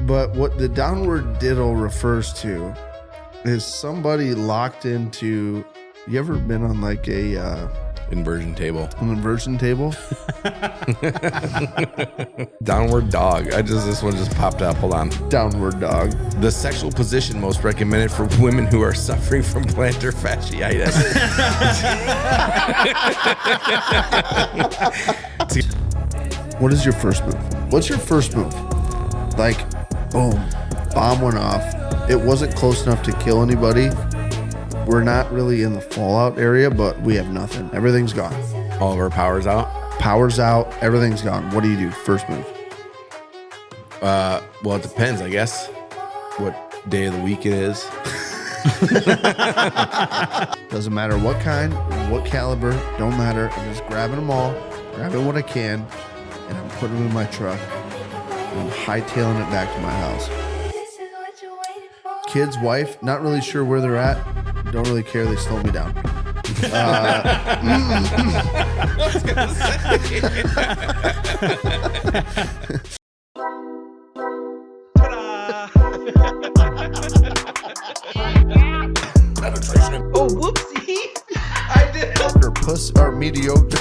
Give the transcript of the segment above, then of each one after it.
But what the downward diddle refers to is somebody locked into. You ever been on like a inversion table? An inversion table? Downward dog. This one just popped up. Hold on. Downward dog. The sexual position most recommended for women who are suffering from plantar fasciitis. What is your first move? What's your first move? Like, boom, bomb went off. It wasn't close enough to kill anybody. We're not really in the fallout area, but we have nothing. Everything's gone. All of our power's out? Power's out. Everything's gone. What do you do? First move. Well, it depends, I guess. What day of the week it is. Doesn't matter what kind, what caliber, don't matter. I'm just grabbing them all, grabbing what I can, and I'm putting them in my truck. And I'm hightailing it back to my house. Kids, wife, not really sure where they're at. Don't really care. They slow me down. Oh, whoopsie. I did. Or puss or mediocre.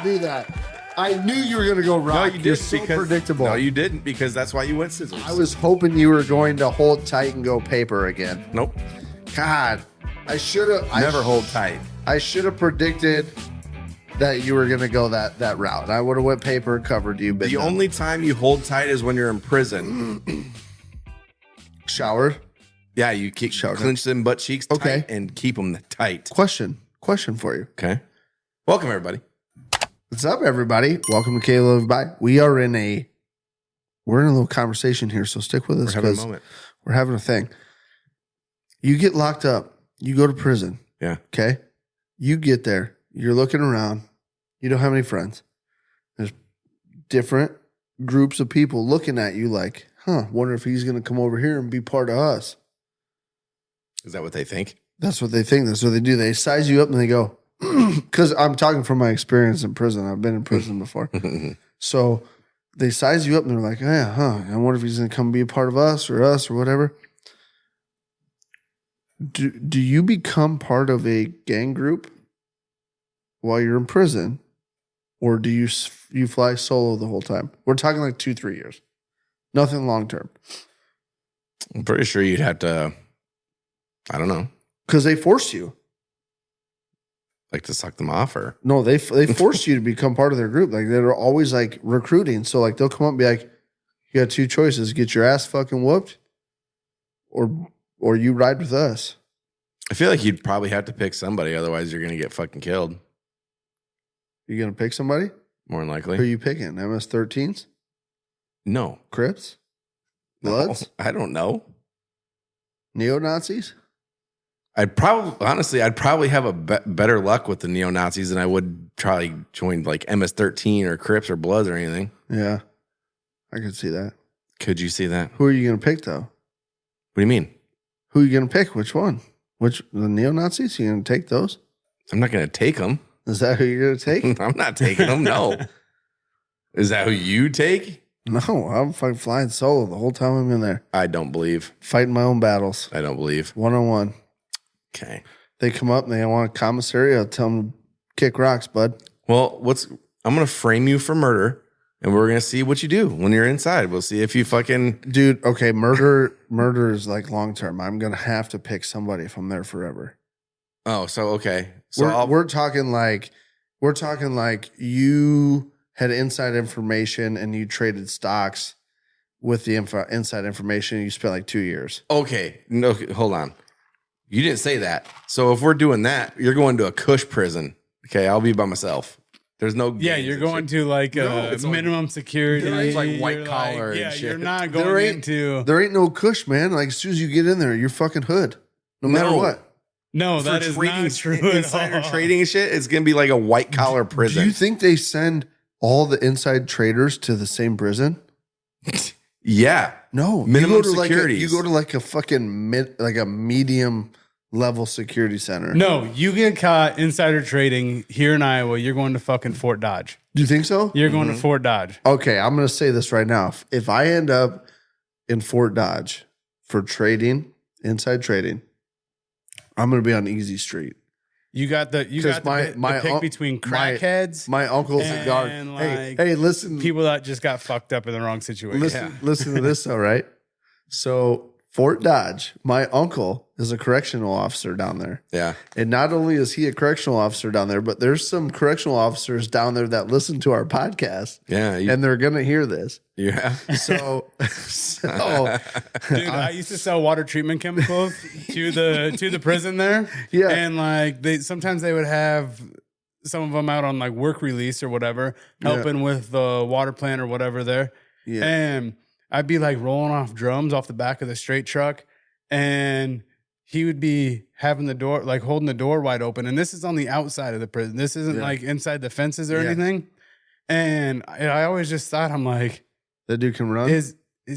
Do that. I knew you were going to go rock. No, you didn't. You're so because, predictable. No, you didn't, because that's why you went scissors. I was hoping you were going to hold tight and go paper again. Nope. God, I should have. Never hold tight. I should have predicted that you were going to go that route. I would have went paper and covered you. The only time you hold tight is when you're in prison. Showered? Yeah, you keep clench them butt cheeks tight and keep them tight. Question for you. Okay. Welcome, everybody. What's up, everybody? Welcome to KLYB. We are in a little conversation here, so stick with us because we're having a thing. You get locked up. You go to prison. Yeah. Okay? You get there. You're looking around. You don't have any friends. There's different groups of people looking at you like, wonder if he's going to come over here and be part of us. Is that what they think? That's what they think. That's what they do. They size you up and they go, because I'm talking from my experience in prison. I've been in prison before. So they size you up and they're like, I wonder if he's going to come be a part of us or whatever. Do you become part of a gang group while you're in prison, or do you fly solo the whole time? We're talking like 2-3 years. Nothing long term. I'm pretty sure you'd have to, I don't know. Because they force you. Like to suck them off, or? No, they force you to become part of their group. Like they're always like recruiting. So like they'll come up and be like, you got two choices: get your ass fucking whooped, or you ride with us. I feel like you'd probably have to pick somebody, otherwise you're gonna get fucking killed. You gonna pick somebody? More than likely. Who are you picking? MS-13s? No. Crips? Bloods? No, I don't know. Neo-Nazis? I'd probably have a better luck with the neo-Nazis than I would try join like MS-13 or Crips or Bloods or anything. Yeah, I could see that. Could you see that? Who are you going to pick, though? What do you mean? Who are you going to pick? Which one? The neo-Nazis? You going to take those? I'm not going to take them. Is that who you're going to take? I'm not taking them, no. Is that who you take? No, I'm fucking flying solo the whole time I'm in there. I don't believe. Fighting my own battles. I don't believe. One-on-one. Okay. They come up and they want a commissary. I'll tell them to kick rocks, bud. Well, I'm going to frame you for murder, and we're going to see what you do when you're inside. We'll see if you fucking... Dude, okay, murder is like long-term. I'm going to have to pick somebody if I'm there forever. Oh, so, okay. So we're talking like you had inside information and you traded stocks with the inside information. You spent like 2 years. Okay. No, hold on. You didn't say that. So if we're doing that, you're going to a cush prison. Okay, I'll be by myself. There's no. Yeah, you're going to like minimum security. It's like white collar and shit. You're not going into. There ain't no cush, man. Like as soon as you get in there, you're fucking hood. No matter what. No, that is not true. Insider trading and shit. It's gonna be like a white collar prison. Do you think they send all the inside traders to the same prison? Yeah. No, Minimum you go to securities. you go to like a fucking like a medium level security center. No, you get caught insider trading here in Iowa, you're going to fucking Fort Dodge. Do you think so? You're going to Fort Dodge. Okay, I'm going to say this right now. If I end up in Fort Dodge for trading, inside trading, I'm going to be on Easy Street. You got the pick between crackheads, My uncle's a guard. and Hey, listen. people that just got fucked up in the wrong situation. Listen to this, though, right? So, Fort Dodge, my uncle is a correctional officer down there. Yeah. And not only is he a correctional officer down there, but there's some correctional officers down there that listen to our podcast. Yeah. And they're going to hear this. Yeah. So Dude, I used to sell water treatment chemicals to the prison there. Yeah. And like sometimes they would have some of them out on like work release or whatever, helping with the water plant or whatever there. Yeah. And I'd be like rolling off drums off the back of the straight truck, and he would be having the door, like holding the door wide open. And this is on the outside of the prison. This isn't like inside the fences or anything. And I always just thought, I'm like, that dude can run. Is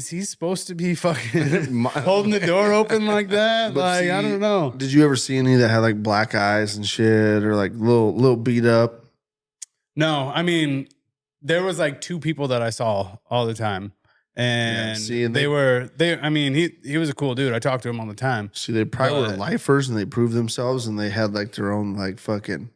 he supposed to be fucking holding the door open like that? But Like, see, I don't know. Did you ever see any that had like black eyes and shit, or like little beat up? No, I mean, there was like two people that I saw all the time. And see, and he was a cool dude. I talked to him all the time. See, they probably were lifers and they proved themselves, and they had like their own like fucking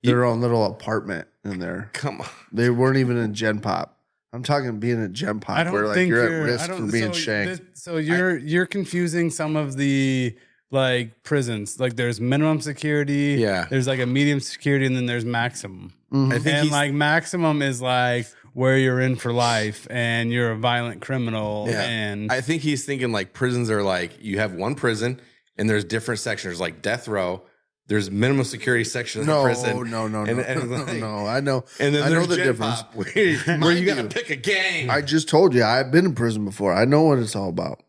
their own little apartment in there. Come on. They weren't even in Gen Pop. I'm talking being a Gen Pop I don't where like think you're at risk for being shanked. So you're confusing some of the like prisons. Like there's minimum security. Yeah. There's like a medium security, and then there's maximum. I think And like maximum is like where you're in for life and you're a violent criminal. Yeah. And I think he's thinking like prisons are like you have one prison and there's different sections like death row. There's minimum security section of the prison. No, And I know. And then I know there's the Gen difference. Pop, where you got to pick a gang. I just told you I've been in prison before. I know what it's all about.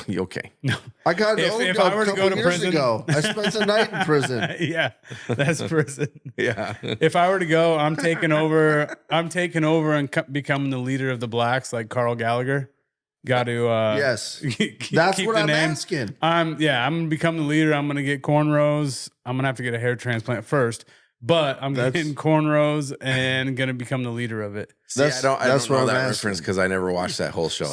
Okay. no. I got If I were to go to prison ago. I spent a night in prison. Yeah, that's prison. Yeah. If I were to go, I'm taking over and becoming the leader of the blacks, like Carl Gallagher. Got to Yes, keep that's the what I'm name. asking. I'm gonna become the leader. I'm gonna get cornrows. I'm gonna have to get a hair transplant first, but I'm getting cornrows and gonna become the leader of it. See, I don't that's know what I'm that asking. reference because I never watched that whole show.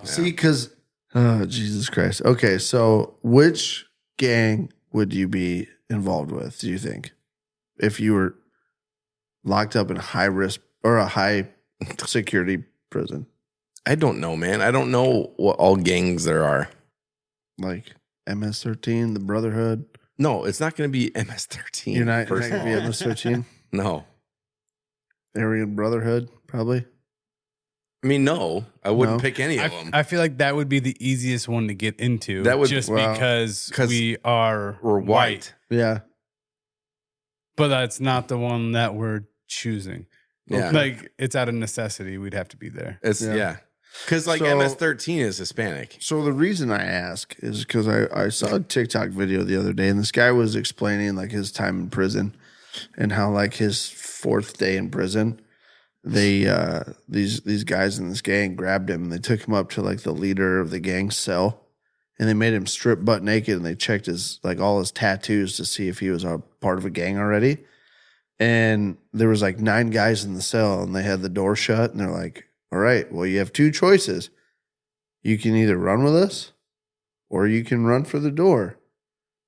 See, because oh Jesus Christ. Okay, so which gang would you be involved with? Do you think if you were locked up in high risk or a high security prison? I don't know, man. I don't know what all gangs there are. Like MS-13, the Brotherhood. No, it's not going to be MS-13. You're not first going of to be all. MS-13? No. Aryan Brotherhood, probably. I mean, no. I wouldn't No. pick any of them. I feel like that would be the easiest one to get into. That would- just well, because 'cause we're white. Yeah. but that's not the one that we're choosing. Yeah. Like it's out of necessity. We'd have to be there. It's Yeah. yeah. Because like So- MS-13 is Hispanic. So the reason I ask is because I saw a TikTok video the other day, and this guy was explaining like his time in prison and how like his fourth day in prison, they these guys in this gang grabbed him and they took him up to like the leader of the gang's cell, and they made him strip butt naked, and they checked his like all his tattoos to see if he was a part of a gang already. And there was like 9 guys in the cell, and they had the door shut, and they're like, all right, well, you have 2 choices. You can either run with us or you can run for the door.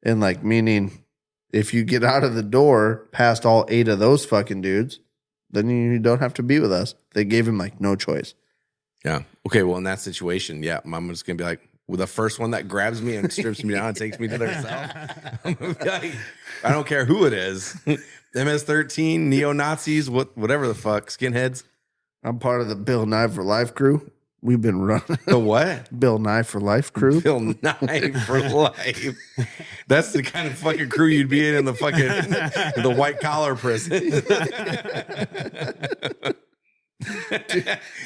And like, meaning if you get out of the door past all 8 of those fucking dudes, then you don't have to be with us. They gave him like no choice. Yeah. Okay. Well, in that situation, yeah, I'm just going to be like, well, the first one that grabs me and strips me down and takes me to their cell. I'm gonna be like, I don't care who it is. MS-13, neo-Nazis, whatever the fuck, skinheads. I'm part of the Bill Nye for Life crew. We've been running The what? Bill Nye for Life crew. Bill Nye for life. That's the kind of fucking crew you'd be in the fucking the white collar prison.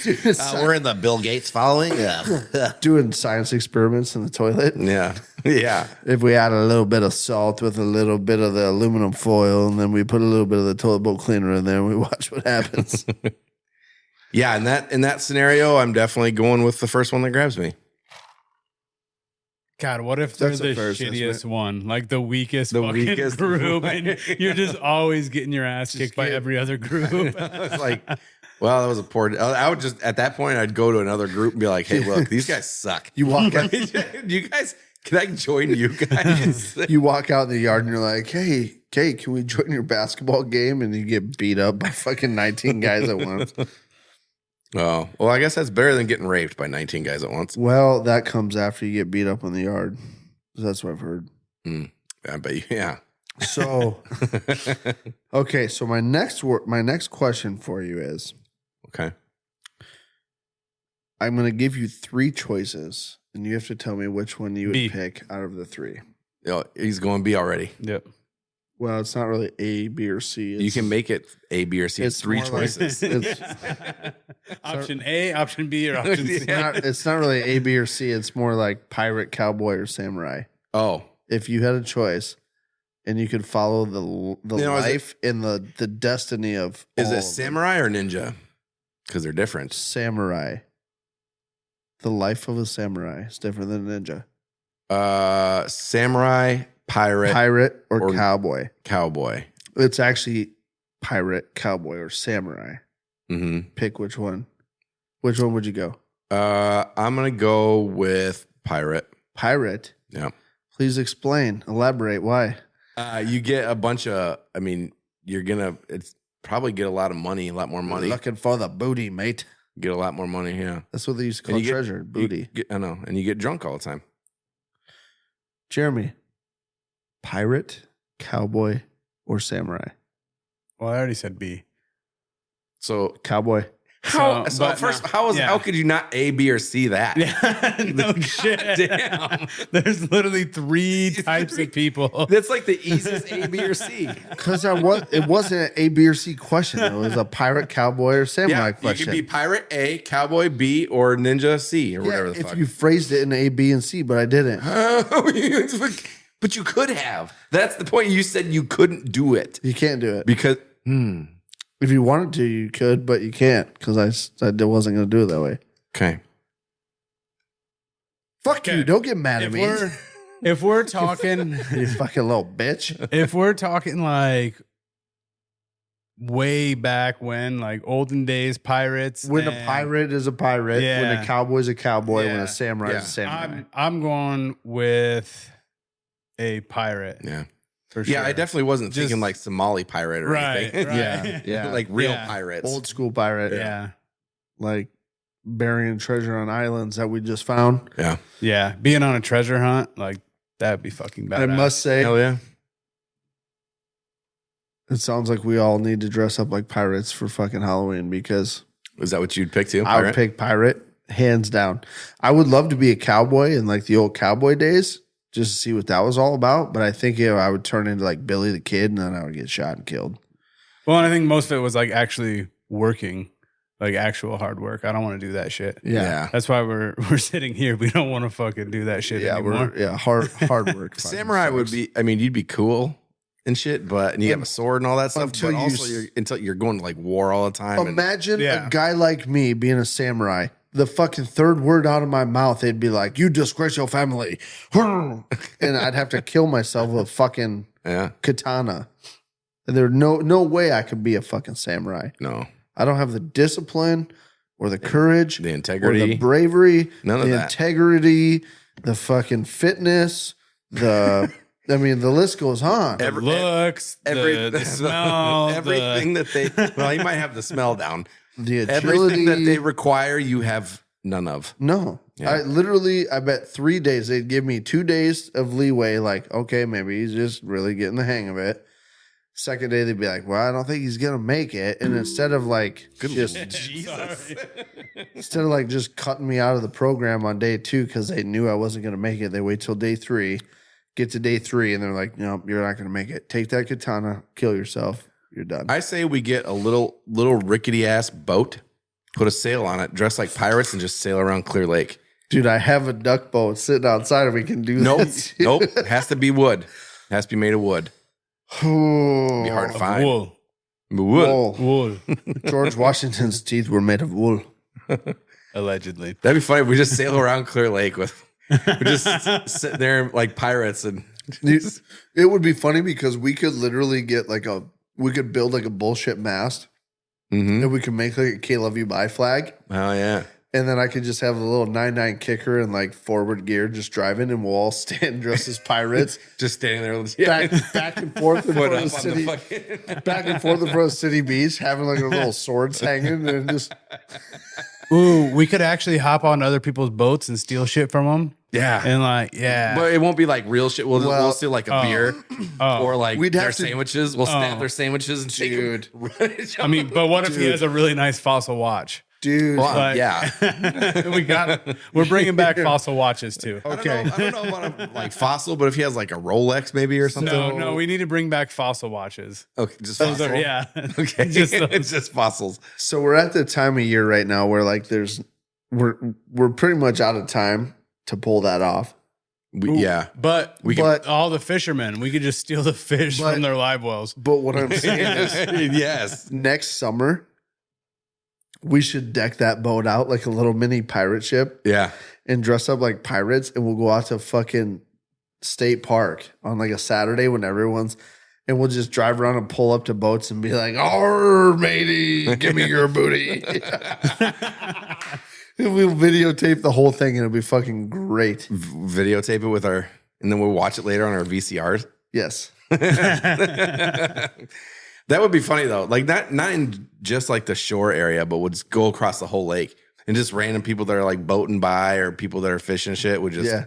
Doing, We're in the Bill Gates following. doing science experiments in the toilet. Yeah. Yeah. If we add a little bit of salt with a little bit of the aluminum foil, and then we put a little bit of the toilet bowl cleaner in there, and we watch what happens. Yeah, in that scenario, I'm definitely going with the first one that grabs me. God, what if they're That's the a fair shittiest assessment. one, like the weakest, The fucking weakest group, one. and you're just always getting your ass kicked by get- every other group? It's like, well, that was a poor. I would just at that point, I'd go to another group and be like, "Hey, look, these guys suck. You walk out, You guys, can I join you guys?" you walk out in the yard, and you're like, "Hey, can we join your basketball game?" And you get beat up by fucking 19 guys at once. Oh, well, I guess that's better than getting raped by 19 guys at once. Well, that comes after you get beat up in the yard. That's what I've heard. I bet you, yeah. So, okay. So my next question for you is, Okay. I'm going to give you 3 choices, and you have to tell me which one you would B. pick out of the 3. He's going B already. Yep. Well, it's not really A, B, or C. You can make it A, B, or C. It's 3 more like- choices. it's, Option A, option B, or option C. it's not really A, B, or C. It's more like pirate, cowboy, or samurai. Oh, If you had a choice, and you could follow the You know, is life and the destiny of is all it of them. samurai or ninja? Because they're different. Samurai? The life of a samurai is different than a ninja. Samurai, pirate, Pirate or or- cowboy. cowboy. It's actually pirate, cowboy, or samurai. Mm-hmm. Pick which one. Which one would you go? I'm gonna go with pirate. Pirate. Yeah. Please explain. Elaborate. Why? You get a bunch of. I mean, it's probably get a lot of money, a lot more money. Looking for the booty, mate. Get a lot more money. Yeah. That's what they used to And call you get- treasure. Booty. I know, and you get drunk all the time. Jeremy. Pirate, cowboy, or samurai? Well, I already said B. So Cowboy. how? So, So, but first, no, how yeah. could you not A, B, or C that? Yeah, no shit. Damn. There's literally 3 types of people. That's like the easiest A, B, or C. Because it wasn't an A, B, or C question. It was a pirate, cowboy, or samurai Yeah, question. you could be pirate A, cowboy B, or ninja C, or Yeah, whatever the if fuck. you phrased it in A, B, and C, but I didn't. But you could have. That's the point. You said you couldn't do it You can't do it. because. If you wanted to, you could, but you can't because I wasn't going to do it that way. Okay. Fuck Okay. you. Don't get mad at If me. we're talking, You fucking little bitch. if we're talking like way back when, like olden days pirates, When a and pirate is a pirate, when Yeah. a cowboy's a cowboy, when Yeah. a samurai Yeah. is a samurai. I'm going with a pirate. Yeah. For sure. Yeah, I definitely wasn't Just- thinking like Somali pirate or Right, anything. right. Yeah, yeah. Like real Yeah. pirates. Old school pirate. Yeah. Like burying treasure on islands that we just found. Yeah. Yeah. Being on a treasure hunt, like that'd be fucking bad. I must say, Hell yeah. it sounds like we all need to dress up like pirates for fucking Halloween because Is that what you'd pick too? I would Pirate? pick pirate hands down. I would love to be a cowboy in like the old cowboy days just to see what that was all about. But I think I would turn into like Billy the Kid and then I would get shot and killed. Well, and I think most of it was like actually working, like actual hard work. I don't want to do that shit. Yeah. That's why we're sitting here. We don't want to fucking do that shit Yeah, anymore. hard work. Samurai would be, I mean, you'd be cool and shit, and you have a sword and all that stuff. Until But you also, until you're going to like war all the time. and- Imagine Yeah. a guy like me being a samurai. The fucking third word out of my mouth, they'd be like, "You disgrace your family," and I'd have to kill myself with a fucking yeah. katana. There's no way I could be a fucking samurai. No. I don't have the discipline or the courage, The or integrity. the bravery, None of the that. integrity, the fucking fitness, the I mean, the list goes on. The looks, the smell, everything that they, well, you might have the smell down. The Everything agility. that they require, you have none of. No. Yeah. I bet 3 days. They'd give me 2 days of leeway. Like, okay, maybe he's just really getting the hang of it. Second day, they'd be like, well, I don't think he's going to make it. And instead of like, Jesus. instead of like just cutting me out of the program on day 2 because they knew I wasn't going to make it, they wait till day 3, get to day 3, and they're like, no, you're not going to make it. Take that katana, kill yourself. You're done. I say we get a little rickety ass boat, put a sail on it, dress like pirates, and just sail around Clear Lake. Dude, I have a duck boat sitting outside and we can do Nope. that. Nope. It has to be wood. It has to be made of wood. It'd Be hard to Of find. wool. Wood. Wool. George Washington's teeth were made of wool. Allegedly. That'd be funny if we just sail around Clear Lake with we just sit there like pirates and Dude, it would be funny because we could literally get we could build like a bullshit mast and we could make like a KLYB flag. oh yeah. And then I could just have a little 9.9 kicker and like forward gear just driving and we'll all stand dressed as pirates. Just standing there with yeah. Back and forth in Foot front of up the on the city. fucking Back and forth in front of City Beach, having like our little swords hanging and just Ooh, we could actually hop on other people's boats and steal shit from them. yeah. And like, yeah. But it won't be like real shit. We'll steal like a beer or like We'd their have to- sandwiches. We'll snap their sandwiches and shake Dude. them. I mean, but what if he has a really nice fossil watch? dude. Well, Like- yeah. We're bringing back fossil watches too. Okay. I don't know about a, like fossil, but if he has like a Rolex maybe or something. No, we need to bring back fossil watches. Okay, just Those fossil. are, yeah. Okay, Just it's those. just fossils. So we're at the time of year right now where like we're pretty much out of time to pull that off. Yeah, But we But all the fishermen, we could just steal the fish But- from their live wells. but what I'm saying is yes. next summer we should deck that boat out like a little mini pirate ship Yeah. and dress up like pirates and we'll go out to fucking State Park on like a Saturday when everyone's and we'll just drive around and pull up to boats and be like, "Arr, matey, give me your booty." And we'll videotape the whole thing and it'll be fucking great. Videotape it with our, and then we'll watch it later on our VCRs. Yes. That would be funny though. Like not in just like the shore area, but would just go across the whole lake and just random people that are like boating by or people that are fishing shit would just, Yeah.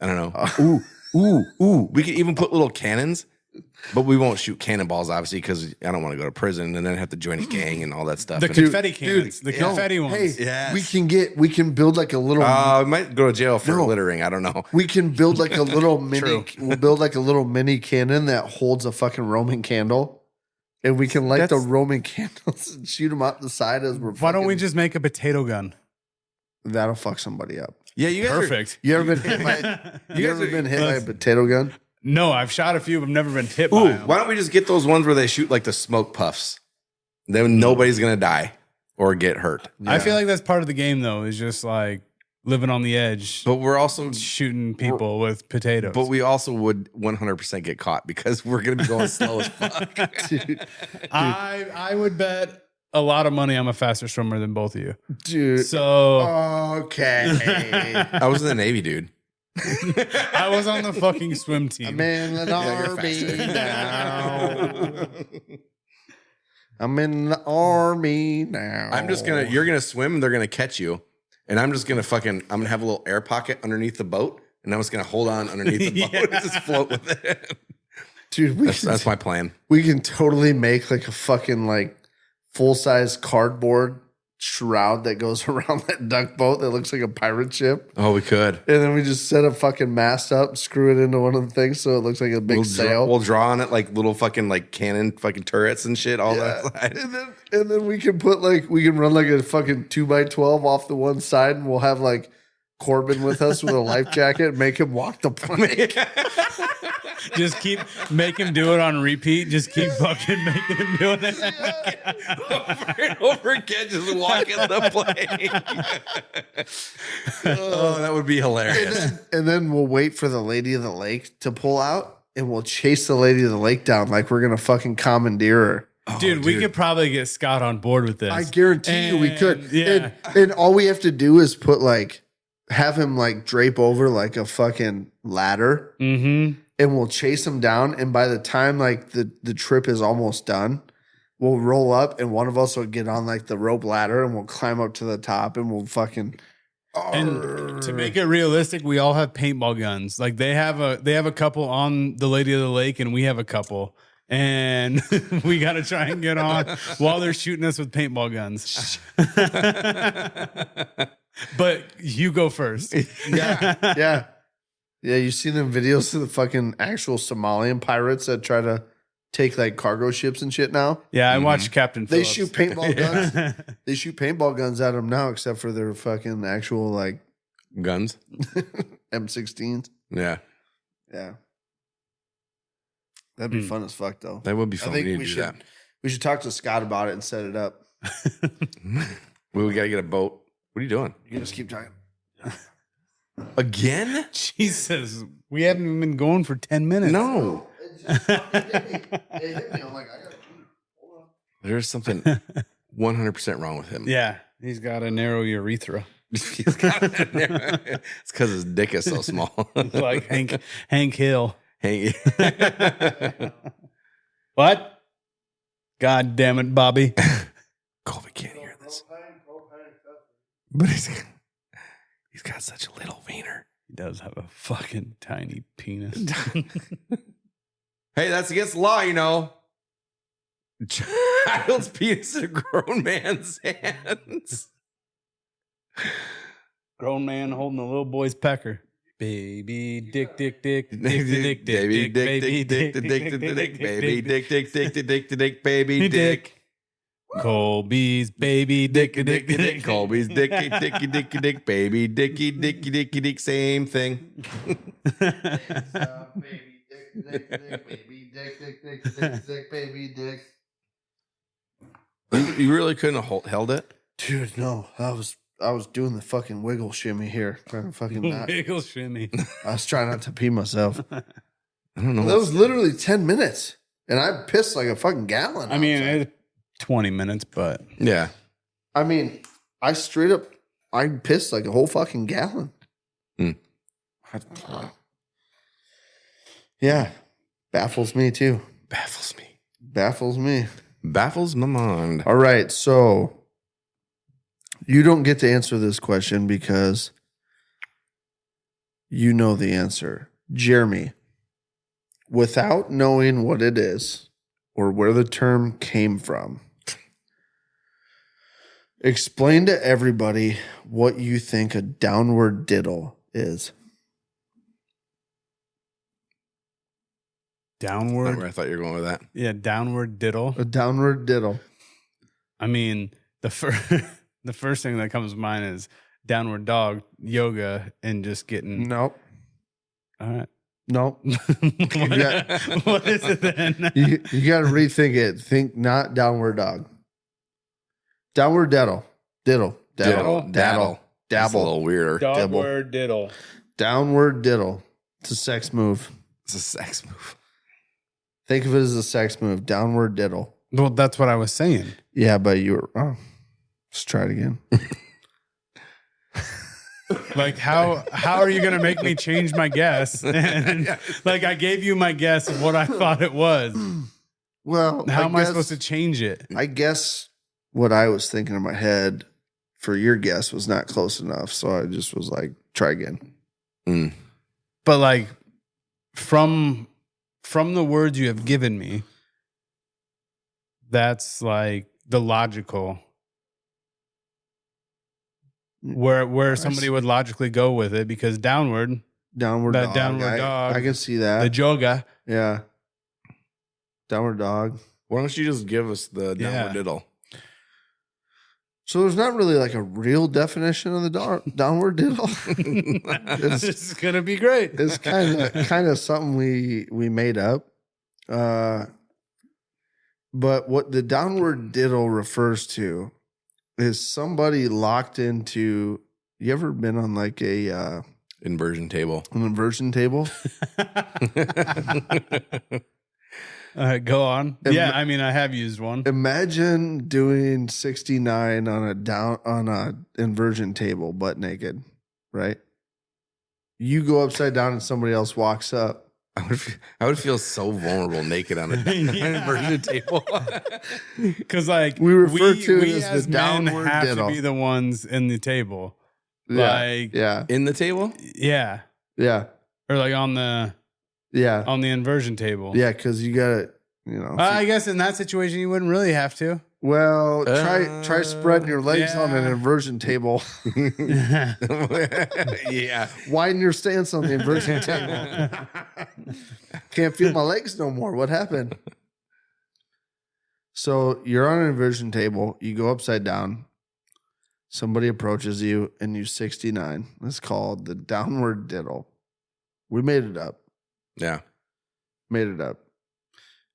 I don't know. Ooh. We could even put little cannons, but we won't shoot cannonballs obviously because I don't want to go to prison and then have to join a gang and all that stuff. The And- confetti cannons. The No, confetti ones. Hey, Yes. we can build like a little we might go to jail for No. littering. I don't know. we can build like a little mini True. we'll build like a little mini cannon that holds a fucking Roman candle. And we can light the That's- Roman candles and shoot them out the side as we're Why don't we fucking- just make a potato gun? That'll fuck somebody up. Yeah, you guys Perfect. You ever been hit by guys ever are- been hit by a potato gun? No, I've shot a few, but I've never been hit by Ooh, them. why don't we just get those ones where they shoot like the smoke puffs? Then nobody's gonna die or get hurt. I feel like that's part of the game, though, is just like living on the edge, But we're also, shooting people with potatoes. but we also would 100% get caught because we're gonna be going slow as fuck. Dude, I would bet a lot of money I'm a faster swimmer than both of you. dude. So Okay. I was in the Navy, dude. I was on the fucking swim team. I'm in the you're army faster. now. I'm in the army now. I'm just gonna, you're gonna swim and they're gonna catch you. And I'm just gonna I'm gonna have a little air pocket underneath the boat. And I'm just gonna hold on underneath the boat and just float with it. Dude, That's my plan. we can totally make like a fucking like full-size cardboard shroud that goes around that duck boat that looks like a pirate ship. Oh, we could. And then we just set a fucking mast up, screw it into one of the things so it looks like a big sail. We'll draw on it like little fucking like cannon fucking turrets and shit all that side. And then we can put like we can run like a fucking 2x12 off the one side and we'll have like Corbin with us with a life jacket and make him walk the plank. Just make him do it on repeat. Just keep fucking making him do it. Over and over again, just walking the plane. Oh, that would be hilarious. And then we'll wait for the lady of the lake to pull out and we'll chase the lady of the lake down like we're gonna fucking commandeer her. Dude, we could probably get Scott on board with this. I guarantee you we could. Yeah. And all we have to do is put like have him like drape over like a fucking ladder. Mm-hmm. And we'll chase them down. And by the time like the trip is almost done, we'll roll up and one of us will get on like the rope ladder and we'll climb up to the top and we'll fucking. And to make it realistic, we all have paintball guns. Like they have a couple on the Lady of the Lake, and we have a couple. And we got to try and get on while they're shooting us with paintball guns. But you go first. Yeah. Yeah, you seen them videos of the fucking actual Somalian pirates that try to take like cargo ships and shit now? Yeah, I watched Captain They Phillips. shoot paintball guns. They shoot paintball guns at them now, except for their fucking actual like Guns. M16s. Yeah. Yeah. That'd be fun as fuck, though. That would be fun. I think We need we to do should. that. We should talk to Scott about it and set it up. We got to get a boat. What are you doing? You can just keep talking. Again? Jesus, we haven't even been going for 10 minutes. No. It hit me. I'm like, I gotta pee. Hold on. There's something 100% wrong with him. Yeah, he's got a narrow urethra. He's got it's because his dick is so small. Like Hank Hill. Hey. What? God damn it, Bobby. Colby can't hear this. But he's got such a little wiener. He does have a fucking tiny penis. Hey, that's against the law, you know. Child's penis in a grown man's hands. Grown man holding a little boy's pecker. Baby dick, dick, dick, dick, Baby dick, dick, dick, dick, dick, dick, dick, dick, baby dick, dick, dick, dick, dick, dick, baby dick. Colby's baby dick, dick, dick. Colby's dicky, dicky, dicky, dick, baby dicky, dicky, dicky, dick, same thing. Baby dick, baby dick, baby dick. You really couldn't have held it? Dude, no. I was doing the fucking wiggle shimmy here. Trying to fucking not. Wiggle shimmy. I was trying not to pee myself. I don't know. That was literally 10 minutes. And I pissed like a fucking gallon. I mean, it's 20 minutes, but Yeah. I mean, I pissed like a whole fucking gallon. Hmm. Yeah. Baffles me too. Baffles me. Baffles me. Baffles my mind. All right. So you don't get to answer this question because you know the answer. Jeremy, without knowing what it is or where the term came from, explain to everybody what you think a downward diddle is. downward. Where I thought you were going with that. Yeah, downward diddle. A downward diddle. I mean, the first thing that comes to mind is downward dog yoga and just getting. Nope. All right. Nope. What is it then? You got to rethink it. Think not downward dog. Downward diddle. Diddle. Daddle. Daddle. That's a Dabble. little weirder. Dogward diddle. Downward diddle. It's a sex move. It's a sex move. Think of it as a sex move. Downward diddle. Well, that's what I was saying. Yeah, but you were. Oh, let's try it again. Like how are you gonna make me change my guess? And, like I gave you my guess of what I thought it was. Well, How am I supposed to change it? I guess what I was thinking in my head for your guess was not close enough, so I just was like, try again. Mm. But like from the words you have given me, that's like the logical where somebody would logically go with it, because downward Downward That dog. downward dog. I can see that. the yoga. Yeah. Downward dog. Why don't you just give us the downward Yeah. diddle? So there's not really like a real definition of the downward diddle. This is gonna be great. It's kind of something we made up. But what the downward diddle refers to is somebody locked into. You ever been on like a Inversion table. an inversion table? All right, go on. Yeah, I mean I have used one. Imagine doing 69 on a inversion table, butt naked, right? You go upside down and somebody else walks up. I would feel so vulnerable naked on an inversion table. Because like We refer to it as the men downward have diddle. to be the ones in the table. Yeah, Like yeah, In the table? yeah. yeah, Or like on the yeah, inversion table. yeah. Because you gotta, I guess in that situation you wouldn't really have to. well, try spreading your legs on an yeah. inversion table. Yeah. Widen your stance on the inversion table. Can't feel my legs no more. What happened? So you're on an inversion table. You go upside down. somebody approaches you and you 69. It's called the downward diddle. We made it up. Yeah. Made it up.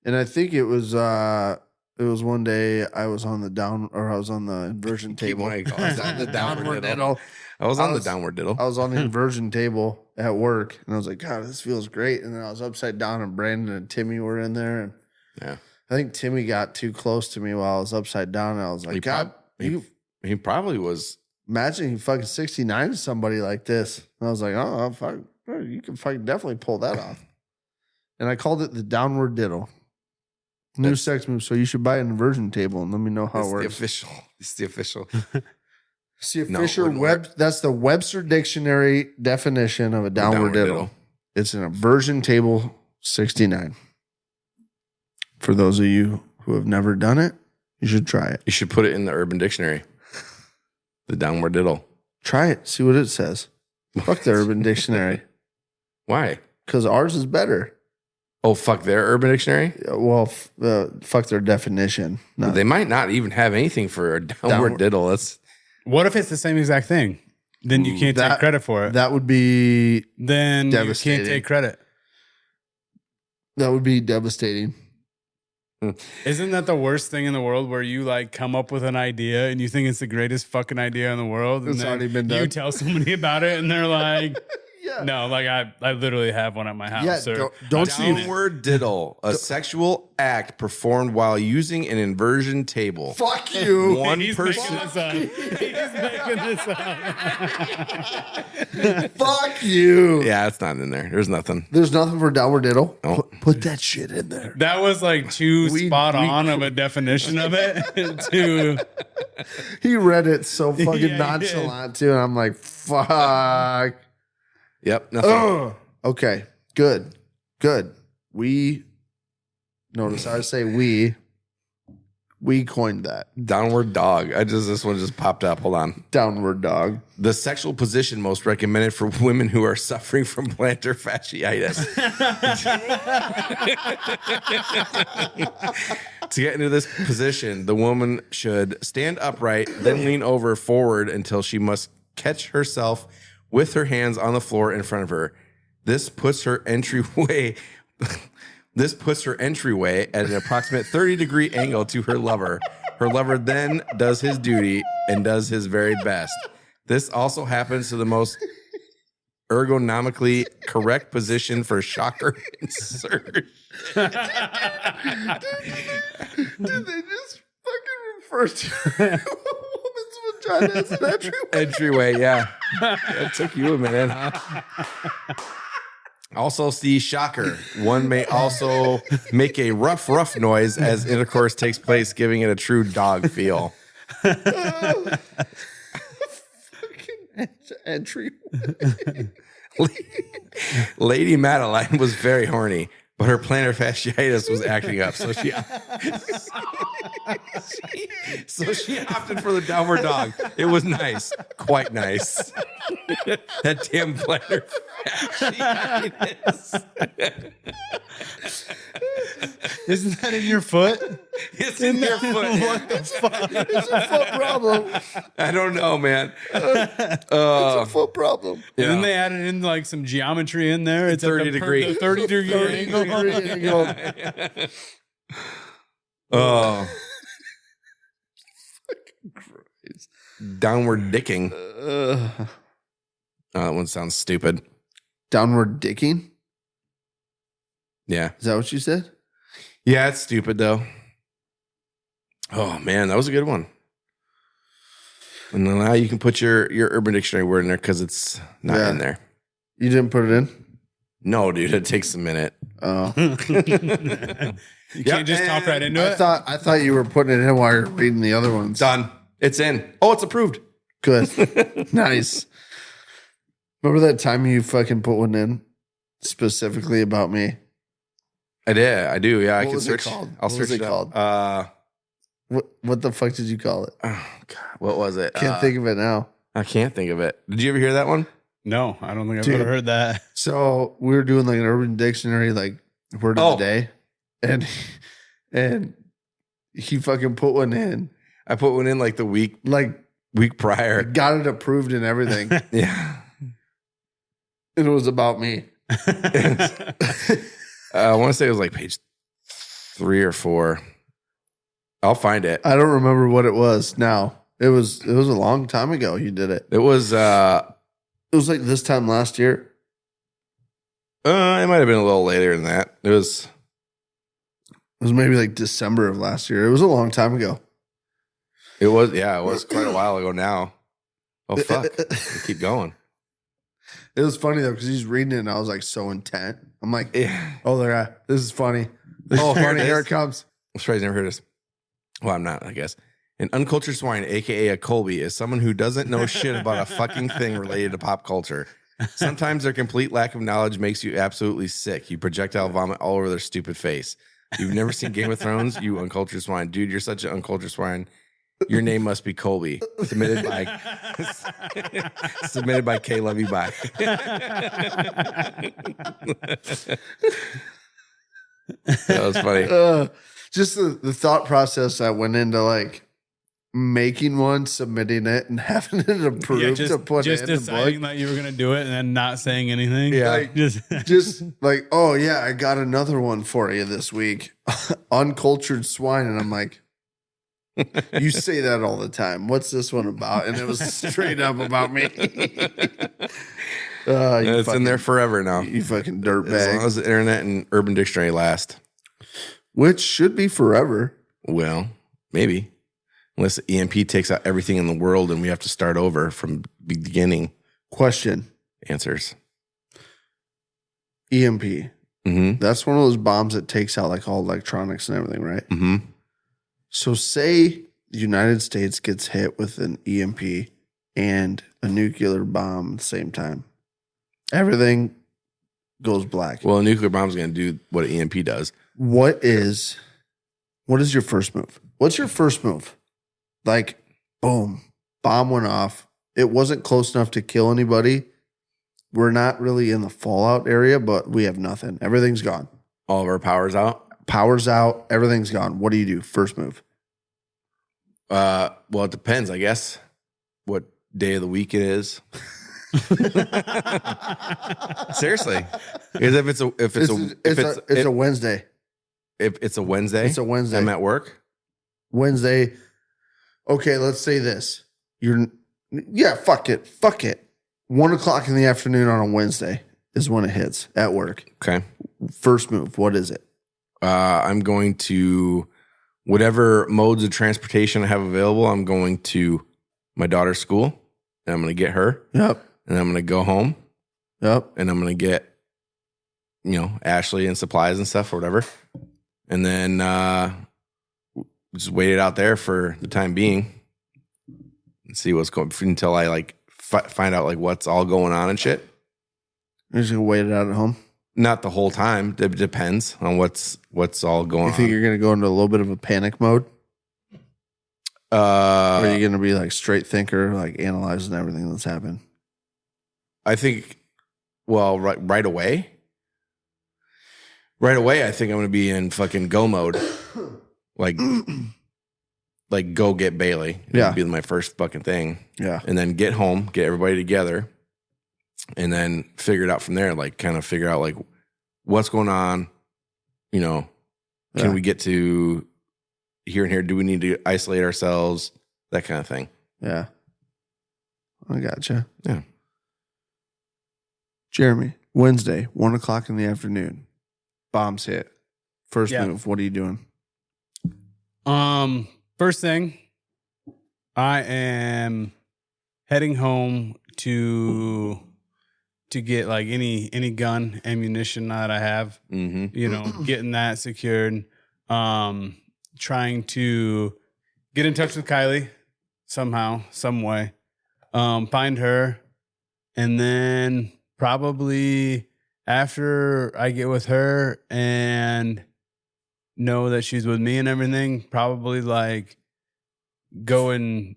And I think it was one day I was on the inversion table. The downward diddle. diddle. I was on the downward diddle. I was on the inversion table at work, and I was like, God, this feels great. And then I was upside down, and Brandon and Timmy were in there. And Yeah. I think Timmy got too close to me while I was upside down. And I was like, He probably was. imagine you fucking 69 to somebody like this. And I was like, oh, fuck, you can fucking definitely pull that off. And I called it the downward diddle. New sex move. So you should buy an inversion table and let me know how it works. It's the official. It's the No, official wouldn't work. that's the Webster Dictionary definition of a downward diddle. It's an inversion table 69. For those of you who have never done it, you should try it. You should put it in the Urban Dictionary. The downward diddle. Try it. See what it says. Fuck the Urban Dictionary. Why? Because ours is better. Oh, fuck their Urban Dictionary? Well, fuck their definition. No. They might not even have anything for a downward diddle. That's What if it's the same exact thing? Then you can't take credit for it. That would be Then you devastating. can't take credit. That would be devastating. Isn't that the worst thing in the world where you like come up with an idea and you think it's the greatest fucking idea in the world? And It's then already been you done. tell somebody about it and they're like, Yeah. no, like I literally have one at my house. Yeah, Sir. don't I've seen it. downward diddle, a sexual act performed while using an inversion table. Fuck you. One He's person. making this up. He's making this up. Fuck you. Yeah, it's not in there. There's nothing. There's nothing for downward diddle. No. Put that shit in there. That was like too We- spot we- on of a definition of it. To He read it so fucking Yeah, he nonchalant too, and I'm like, fuck. Yep, nothing. Ugh. Okay, good. We notice I say we coined that Downward dog. This one just popped up. Hold on. downward dog. The sexual position most recommended for women who are suffering from plantar fasciitis. To get into this position, the woman should stand upright, then lean over forward until she must catch herself with her hands on the floor in front of her. This puts her entryway at an approximate 30-degree angle to her lover. Her lover then does his duty and does his very best. This also happens to the most ergonomically correct position for shocker insertion. Did they just fucking refer to a woman's vagina as an entryway? Entryway, yeah. That took you a minute, huh? Also see shocker. One may also make a rough noise as intercourse takes place, giving it a true dog feel. Fucking entryway. Lady Madeline was very horny, but her plantar fasciitis was acting up, so she opted for the downward dog. It was nice, quite nice. That damn plantar fasciitis. isn't that in your foot? It's in your foot. What the fuck? It's a foot problem. I don't know, man. It's a foot problem. And then they added in like some geometry in there. It's 30 at the degree. 30 degree angle. Oh. Downward dicking. Oh, that one sounds stupid. Downward dicking? Yeah. Is that what you said? Yeah, it's stupid though. Oh man, that was a good one. And then now you can put your Urban Dictionary word in there because it's not Yeah. in there. You didn't put it in? No, dude, it takes a minute. Oh. You can't just talk right into it. I thought you were putting it in while you're reading the other ones. Done. It's in. Oh, it's approved. Good. Nice. Remember that time you fucking put one in specifically about me? I did. I do. Yeah, I What can was it search. called? I'll What search was it it called? up. What the fuck did you call it? Oh God, what was it? Can't think of it now. I can't think of it. Did you ever hear that one? No, I don't think I've Dude. ever heard that. So we were doing like an Urban Dictionary, like word of the day, and he fucking put one in I put one in like the week. like week prior. Got it approved and everything. Yeah. And it was about me. I want to say it was like page 3 or 4. I'll find it. I don't remember what it was now. It was a long time ago you did it. It was like this time last year. it might have been a little later than that. It was maybe like December of last year. It was a long time ago. it was quite a while ago now. Oh fuck. Keep going. It was funny though, because he's reading it and I was like so intent. I'm like, Yeah. oh, this is funny. This is funny. Here it comes. I'm surprised you never heard this. Well, I'm not, I guess. An uncultured swine, aka a Colby, is someone who doesn't know shit about a fucking thing related to pop culture. Sometimes their complete lack of knowledge makes you absolutely sick. You projectile vomit all over their stupid face. You've never seen Game of Thrones, you uncultured swine. Dude, you're such an uncultured swine. Your name must be Colby. Submitted by KLYB. That was funny. Just the thought process that went into like making one, submitting it, and having it approved to put just it in the deciding book. that you were gonna do it and then not saying anything. Yeah. Like, just just like, oh yeah, I got another one for you this week. Uncultured swine. And I'm like, you say that all the time. What's this one about? And it was straight up about me. It's in there forever now. You fucking As long dirtbag. as the internet and Urban Dictionary last. Which should be forever. Well, maybe. Unless EMP takes out everything in the world and we have to start over from beginning. Question. Answers. EMP. Mm-hmm. That's one of those bombs that takes out like all electronics and everything, right? Mm-hmm. So say the United States gets hit with an EMP and a nuclear bomb at the same time. Everything goes black. Well, a nuclear bomb is going to do what an EMP does. What is your first move? What's your first move? Like, boom, bomb went off. It wasn't close enough to kill anybody. We're not really in the fallout area, but we have nothing. Everything's gone. All of our power's out. Power's out. Everything's gone. What do you do? First move. Well, it depends, I guess, what day of the week it is. Seriously, because if It's a Wednesday. if it's a Wednesday, It's a Wednesday. I'm at work. Wednesday. Okay, let's say this. Fuck it. 1:00 in the afternoon on a Wednesday is when it hits at work. Okay. First move. What is it? I'm going to whatever modes of transportation I have available. I'm going to my daughter's school and I'm going to get her Yep. and I'm going to go home Yep. and I'm going to get, Ashley and supplies and stuff or whatever. And then, just wait it out there for the time being and see what's going until I find out what's all going on and shit. You're just gonna wait it out at home. Not the whole time. It depends on what's all going You think on. you're gonna go into a little bit of a panic mode? Or are you gonna be like straight thinker, like analyzing everything that's happened? I think, well, right away. Right away, I think I'm going to be in fucking go mode. Like go get Bailey. Yeah. It'd be my first fucking thing. Yeah. And then get home, get everybody together, and then figure it out from there. Kind of figure out what's going on. Can Yeah. we get to here and here? Do we need to isolate ourselves? That kind of thing. Yeah. I gotcha. Yeah. Jeremy, Wednesday, 1:00 in the afternoon. Bombs hit. First Yeah. move. What are you doing? First thing, I am heading home to get any gun ammunition that I have. Mm-hmm. Getting that secured. Trying to get in touch with Kylie somehow, some way. Find her, and then probably after I get with her and know that she's with me and everything, probably go and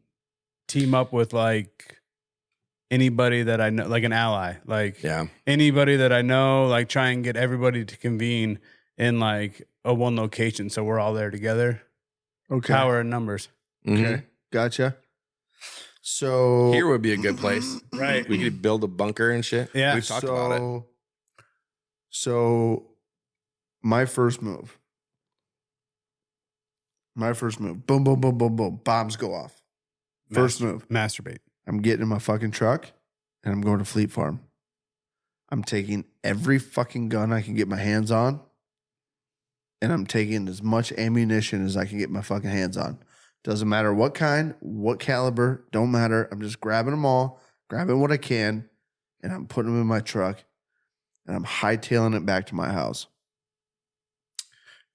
team up with anybody that I know, like an ally, Yeah. anybody that I know, try and get everybody to convene in a one location. So we're all there together. Okay. Power in numbers. Mhm. Okay. Gotcha. So Here would be a good place. Right. We could build a bunker and shit. Yeah. We've talked about it. So my first move. Boom, boom, boom, boom, boom. Bombs go off. First move. Masturbate. I'm getting in my fucking truck and I'm going to Fleet Farm. I'm taking every fucking gun I can get my hands on. And I'm taking as much ammunition as I can get my fucking hands on. Doesn't matter what kind, what caliber, don't matter. I'm just grabbing them all, grabbing what I can, and I'm putting them in my truck. And I'm hightailing it back to my house.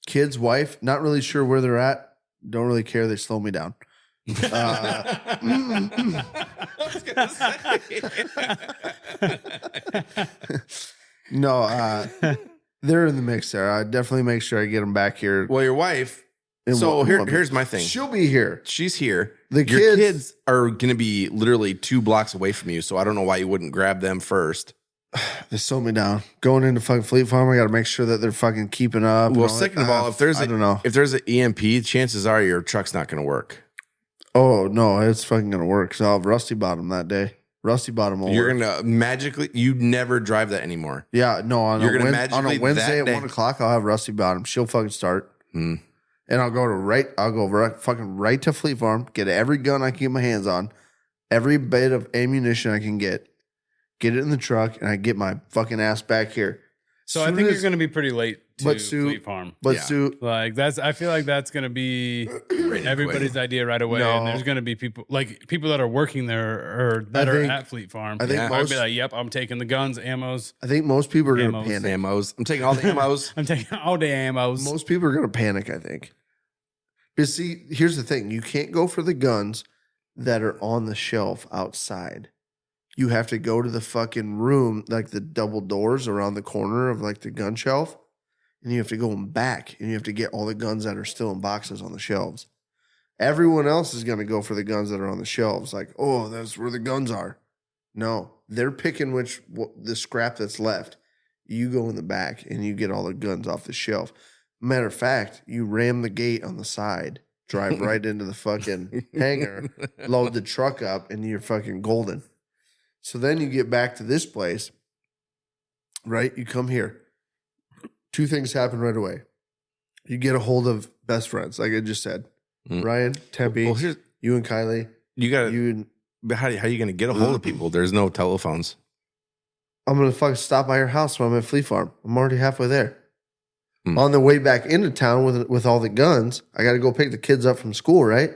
Kids, wife, not really sure where they're at. Don't really care. They slow me down. I was gonna say. No, they're in the mix there. I definitely make sure I get them back here. Well, your wife. in So one month. here's my thing. She'll be here. She's here. The Your kids- kids are going to be literally 2 blocks away from you, so I don't know why you wouldn't grab them first. They slow me down. Going into fucking Fleet Farm, I got to make sure that they're fucking keeping up. Well, and all that. second of all, I don't know. if there's an EMP, chances are your truck's not going to work. Oh no, it's fucking gonna work. Because I'll have Rusty Bottom that day. Rusty Bottom will You're work. going to magically, you never drive that anymore. Yeah, no. On You're a, gonna Wed- on magically a Wednesday that at day- 1 o'clock, I'll have Rusty Bottom. She'll fucking start, Hmm. and I'll go fucking right to Fleet Farm. Get every gun I can get my hands on, every bit of ammunition I can get it in the truck, and I get my fucking ass back here. So I Soon think as- you're going to be pretty late to But Sue- Fleet Farm. But Yeah. Sue, Like I feel like that's going to be everybody's idea right away. No. And there's going to be people that are working there or that I are think- at Fleet Farm. I think Yeah. I'd most, be like, yep, I'm taking the guns, ammos. I think most people are gonna Ammos. panic. Ammos. I'm taking all the ammos. I'm taking all day ammos. Most people are gonna panic. I think. Because see, here's the thing: you can't go for the guns that are on the shelf outside. You have to go to the fucking room, like the double doors around the corner of like the gun shelf, and you have to go back and you have to get all the guns that are still in boxes on the shelves. Everyone else is going to go for the guns that are on the shelves. Like, oh, that's where the guns are. No, they're picking the scrap that's left. You go in the back and you get all the guns off the shelf. Matter of fact, you ram the gate on the side, drive right into the fucking hangar, load the truck up, and you're fucking golden. So then you get back to this place, right? You come here. Two things happen right away. You get a hold of best friends, like I just said. Mm. Ryan, Tempe, Well, here's, you and Kylie. you got to, You and but how are you going to get a hold of people? There's no telephones. I'm gonna fucking stop by your house when I'm at Fleet Farm. I'm already halfway there. Hmm. On the way back into town with all the guns, I got to go pick the kids up from school, right?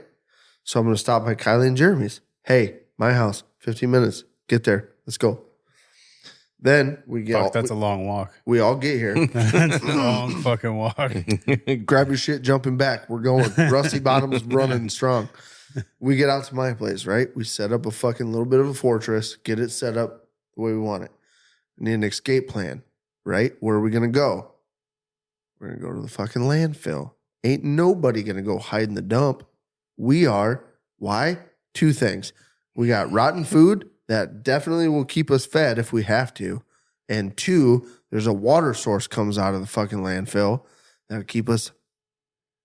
So I'm gonna stop by Kylie and Jeremy's. Hey, my house, 15 minutes. Get there. Let's go. Then we get. Fuck, that's a long walk. we all get here. That's a long fucking walk. Grab your shit, jumping back. We're going. Rusty Bottom's running strong. We get out to my place, right? We set up a fucking little bit of a fortress, get it set up the way we want it. Need an escape plan, right? Where are we going to go? We're going to go to the fucking landfill. Ain't nobody going to go hide in the dump. We are. Why? Two things. We got rotten food that definitely will keep us fed if we have to. And two, there's a water source comes out of the fucking landfill that'll keep us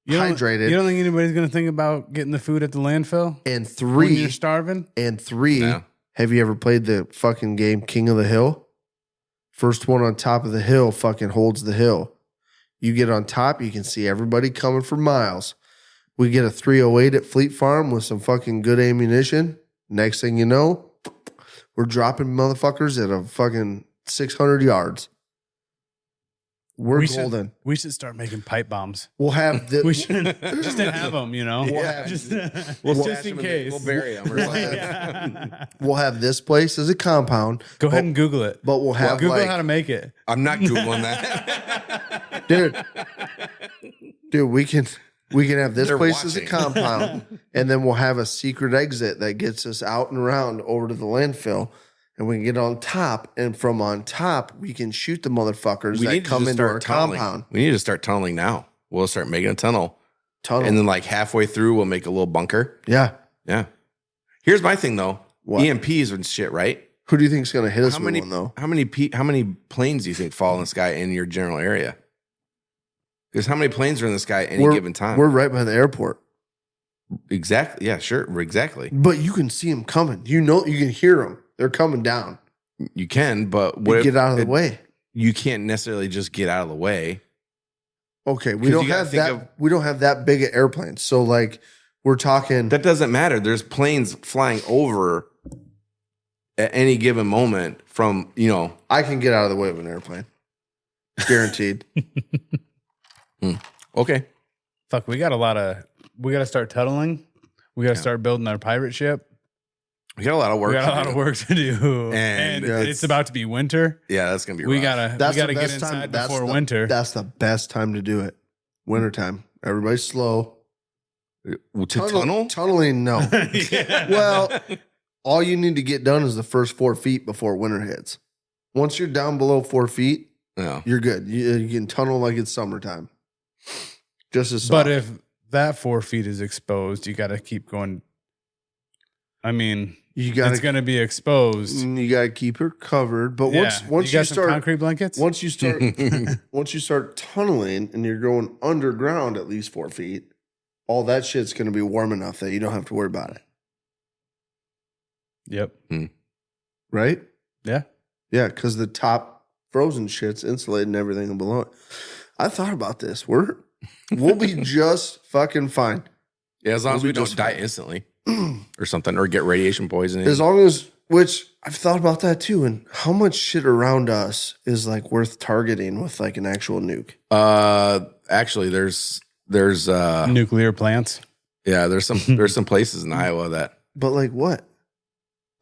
hydrated. You don't think anybody's going to think about getting the food at the landfill? And When you're three, starving? No. have you ever played the fucking game King of the Hill? First one on top of the hill fucking holds the hill. You get on top, you can see everybody coming for miles. We get a 308 at Fleet Farm with some fucking good ammunition. Next thing you know, we're dropping motherfuckers at a fucking 600 yards. We're We golden. We should start making pipe bombs. We'll have the We should just to have them, you know? We'll have- just We'll just stash in 'em case. We'll bury them. Or We'll something. Yeah. we'll have this place as a compound, Go ahead and Google it. but we'll have Google like how to make it. I'm not Googling that. dude, we can have this They're place as a watching. compound, and then we'll have a secret exit that gets us out and around over to the landfill, and we can get on top, and from on top we can shoot the motherfuckers We that need to come just into our start tunneling. compound. We need to start tunneling now. We'll start making a tunnel. Tunnel. And then like halfway through, we'll make a little bunker. Yeah. Yeah. Here's my thing though. What? EMPs and shit, right? Who do you think's going to hit us How with many, one though? how many planes do you think fall in the sky in your general area? Because how many planes are in the sky at any given time? We're right by the airport. Exactly. Yeah, sure. Exactly. But you can see them coming. You can hear them. They're coming down. You can, but You get out of the way. You can't necessarily just get out of the way. Okay, we 'Cause don't you gotta have think that. of- We don't have that big of airplanes. So like, we're talking. That doesn't matter. There's planes flying over at any given moment from, I can get out of the way of an airplane, guaranteed. Okay. Fuck, we got to start tunneling. We got to start building our pirate ship. We got a lot of work. We got a to lot do. of work to do. And it's about to be winter. Yeah, that's gonna be. We rough. gotta That's get the best inside time. before winter. That's the best time to do it. Wintertime. Everybody's slow. To tunnel. Tunneling, no. Yeah. Well, all you need to get done is the first 4 feet before winter hits. Once you're down below 4 feet, No. you're good. You can tunnel like it's summertime. Just as soft. But if that 4 feet is exposed, you got to keep going. I mean, you got it's going to be exposed. you got to keep her covered. But once you got some start concrete blankets. once you start tunneling and you're going underground at least 4 feet, all that shit's going to be warm enough that you don't have to worry about it. Yep. Right? Yeah. Yeah, because the top frozen shit's insulated and everything below it. I thought about this. We'll be just fucking fine. Yeah, as long as We'll we be don't just die fine. instantly or something, or get radiation poisoning. As long as, which I've thought about that too, and how much shit around us is like worth targeting with like an actual nuke. Actually, there's Nuclear plants. there's some places in Iowa that But like what?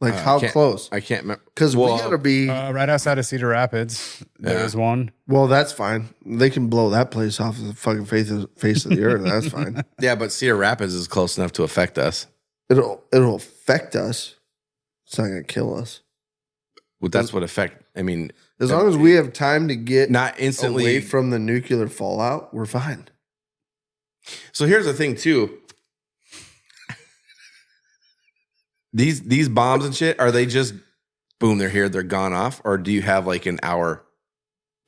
Like how close? I can't remember Because we gotta be. Right outside of Cedar Rapids, there's one. Well, that's fine. They can blow that place off the fucking face of the earth. That's fine. Yeah, but Cedar Rapids is close enough to affect us. It'll affect us. It's not gonna kill us. Well, that's what affect. I mean, As long as we have time to get not instantly away from the nuclear fallout, we're fine. So here's the thing too. These bombs and shit, are they just boom, they're here, they're gone off? Or do you have like an hour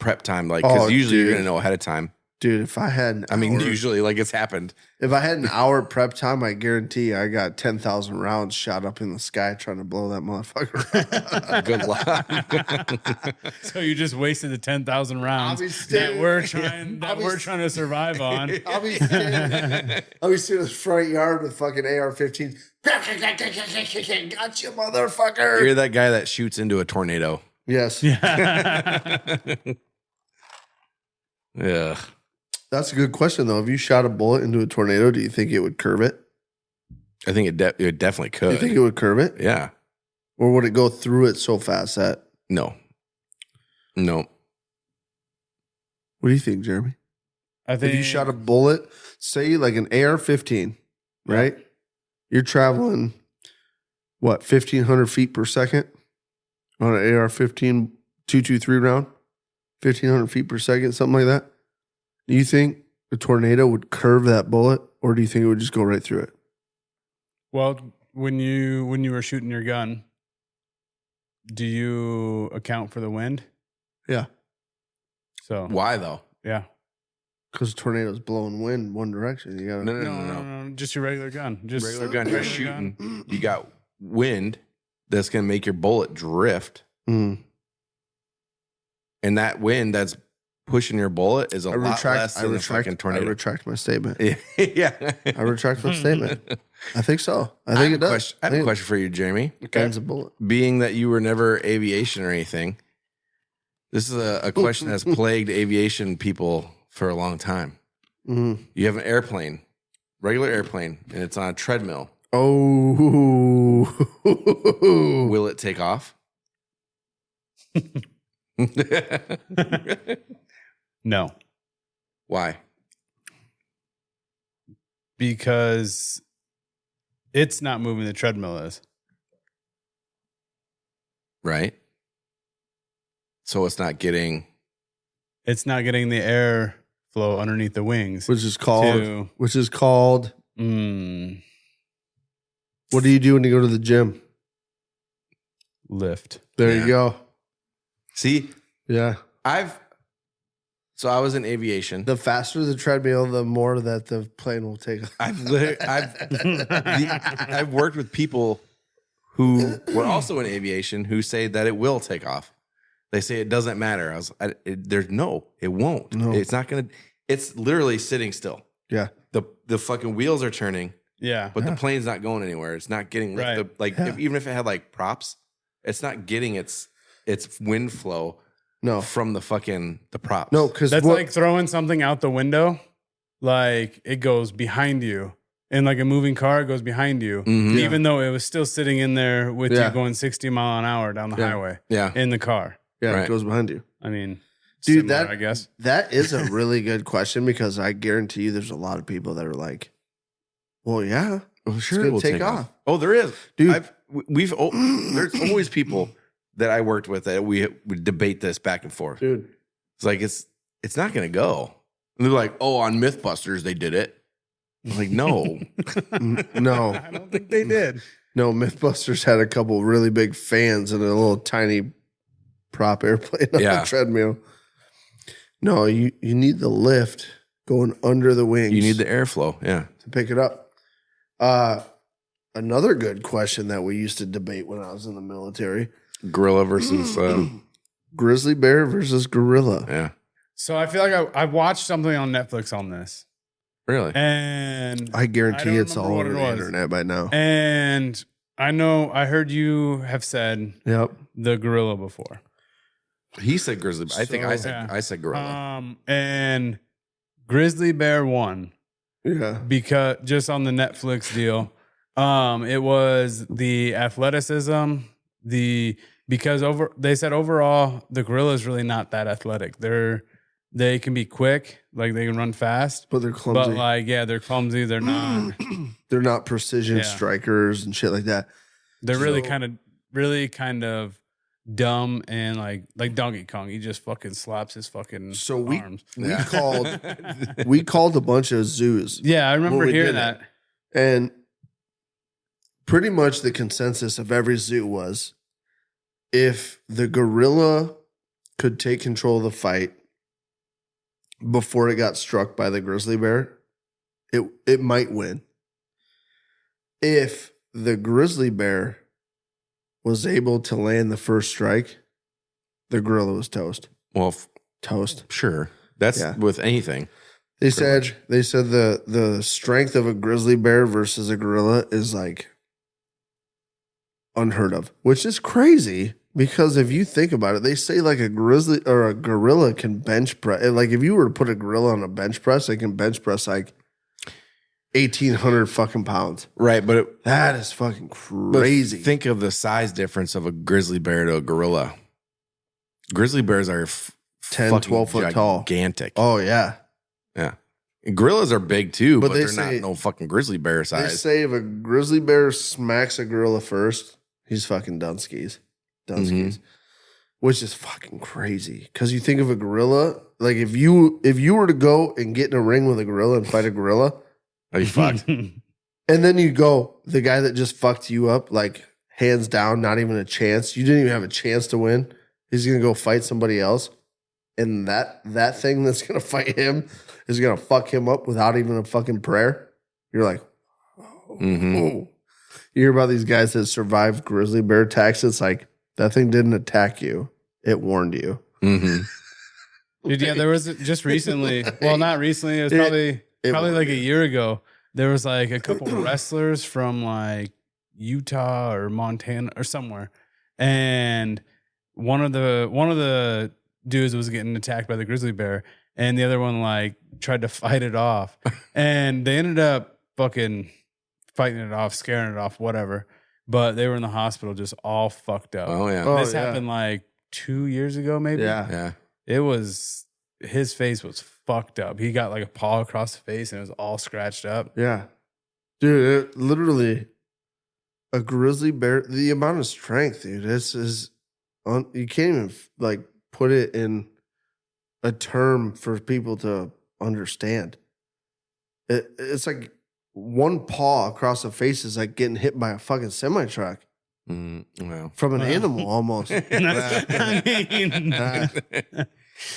prep time? Like, because usually you're gonna know ahead of time. Dude, if I had an hour, usually like it's happened. if I had an hour prep time, I guarantee I got 10,000 rounds shot up in the sky trying to blow that motherfucker. Good luck. So you just wasted the 10,000 rounds I'll be that standing- we're trying I'll be- trying to survive on. I'll be sitting in the front yard with fucking AR-15s. Got you, motherfucker. You're that guy that shoots into a tornado. Yes. Yeah. That's a good question, though. If you shot a bullet into a tornado, do you think it would curve it? I think it definitely Do could. you think it would curve it? Yeah. Or would it go through it so fast that... No. What do you think, Jeremy? I think If you shot a bullet, say like an AR-15, right? You're traveling, 1,500 feet per second on an AR-15 223 round? 1,500 feet per second, something like that? Do you think a tornado would curve that bullet, or do you think it would just go right through it? Well, when you were shooting your gun, do you account for the wind? Yeah. So Why though? yeah. Because tornadoes blowing wind one direction. You gotta No. Just your regular gun. Just Regular gun, you're regular shooting. gun. You got wind that's gonna make your bullet drift. Mm. And that wind that's pushing your bullet is a lot less than a fucking I tornado. retract my statement. Yeah. I retract my statement. I think so. I think it does. I have a question for you, Jeremy. Guns a bullet. Being that you were never aviation or anything, this is a question that's plagued aviation people for a long time. Mm. You have an airplane, regular airplane, and it's on a treadmill. Oh. Will it take off? No, Why? because it's not moving. The treadmill is. Right? So it's not getting... It's not getting the air flow underneath the wings. Which is called. Mm, What do you do when you go to the gym? lift. There Yeah. you go. See, Yeah. So I was in aviation. The faster the treadmill, the more that the plane will take off. I've worked with people who were also in aviation who say that it will take off. They say it doesn't matter. It won't. No. It's not gonna. It's literally sitting still. Yeah. The fucking wheels are turning, Yeah. but the plane's not going anywhere. It's not getting Right. even if it had like props, it's not getting its wind flow No. from the props. No, because That's like throwing something out the window. Like it goes behind you. In like a moving car, it goes behind you. Mhm. Even though it was still sitting in there with Yeah. you going 60 mile an hour down the highway Yeah. in the car. yeah, Right. it goes behind you. I mean, Dude, similar, I guess. that is a really good question because I guarantee you there's a lot of people that are like, well, yeah, Well, it's sure, gonna it will take take off. off. Oh, there is, Dude. There's always people that I worked with that we would debate this back and forth. Dude. It's like it's not gonna go. And they're like, oh, on MythBusters they did it. I'm like, no, No, I don't think they did. no, Mythbusters had a couple really big fans and a little tiny prop airplane on Yeah. the treadmill. No, you need the lift going under the wings. you need the airflow. Yeah, to pick it up. Another good question that we used to debate when I was in the military: gorilla versus grizzly bear versus gorilla. yeah, So I feel like I watched something on Netflix on this. really. And I guarantee don't it's all remember over what the it was. internet by now. And I heard you have said Yep. the gorilla before. He said grizzly. I think I said Yeah. I said gorilla. And grizzly bear won Yeah. because just on the Netflix deal, it was the athleticism, they said overall the gorilla is really not that athletic. They can be quick, like they can run fast, But they're clumsy. but like they're clumsy. They're not. They're not precision Yeah. strikers and shit like that. They're really So- kind of dumb and like Donkey Kong. He just fucking slaps his fucking So we arms. we called a bunch of zoos. Yeah, I remember When we hearing did that. And pretty much the consensus of every zoo was if the gorilla could take control of the fight before it got struck by the grizzly bear, it might win. If the grizzly bear was able to land the first strike, the gorilla was toast. Well, Toast. sure. That's Yeah. with anything. They Pretty said the strength of a grizzly bear versus a gorilla is like unheard of, which is crazy because if you think about it, they say like a grizzly or a gorilla can bench press. Like if you were to put a gorilla on a bench press, they can bench press like 1,800 fucking pounds. Right, but That is fucking crazy. think of the size difference of a grizzly bear to a gorilla. Grizzly bears are 10, fucking 12 foot tall. gigantic. Oh yeah. Yeah. And gorillas are big too, But but, they they're say- not no fucking grizzly bear They size. say if a grizzly bear smacks a gorilla first, he's fucking done skis. Done skis. Which is fucking crazy. Cause you think of a gorilla, like if you were to go and get in a ring with a gorilla and fight a gorilla, Are you fucked? and then you go, the guy that just fucked you up, like hands down, not even a chance. You didn't even have a chance to win. He's gonna go fight somebody else. And that thing that's gonna fight him is gonna fuck him up without even a fucking prayer. You're like, oh. Mhm. You hear about these guys that survived grizzly bear attacks. It's like that thing didn't attack you; it warned you. Dude, yeah, there was just recently. Well, not recently. It was probably like a year ago. There was like a couple wrestlers from like Utah or Montana or somewhere, and one of the dudes was getting attacked by the grizzly bear, and the other one like tried to fight it off, and they ended up fucking fighting it off, scaring it off, whatever. But they were in the hospital, just all fucked up. Oh yeah. Oh, This yeah. happened like 2 years ago, maybe. Yeah. Yeah. It was, his face was fucked up. He got like a paw across the face and it was all scratched up. Yeah. Dude, it, literally a grizzly bear, the amount of strength, dude, this is, you can't even like put it in a term for people to understand. It's like one paw across the face is like getting hit by a fucking semi truck Well. from an animal almost. I mean,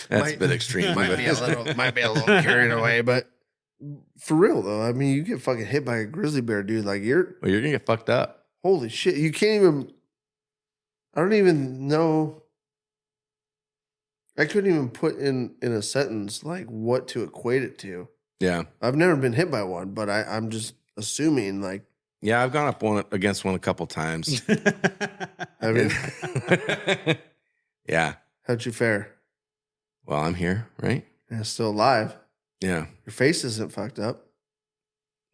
That's a bit extreme. Might be a little carried away, but for real though, I mean, you get fucking hit by a grizzly bear, dude. Like Well, you're gonna get fucked up. holy shit, you can't even. I don't even know. I couldn't even put in a sentence like what to equate it to. Yeah. I've never been hit by one, but I'm just assuming like. Yeah, I've gone up against one a couple times. I mean, Yeah. how'd you fare? Well, I'm here, right? Yeah, still alive. Yeah. Your face isn't fucked up.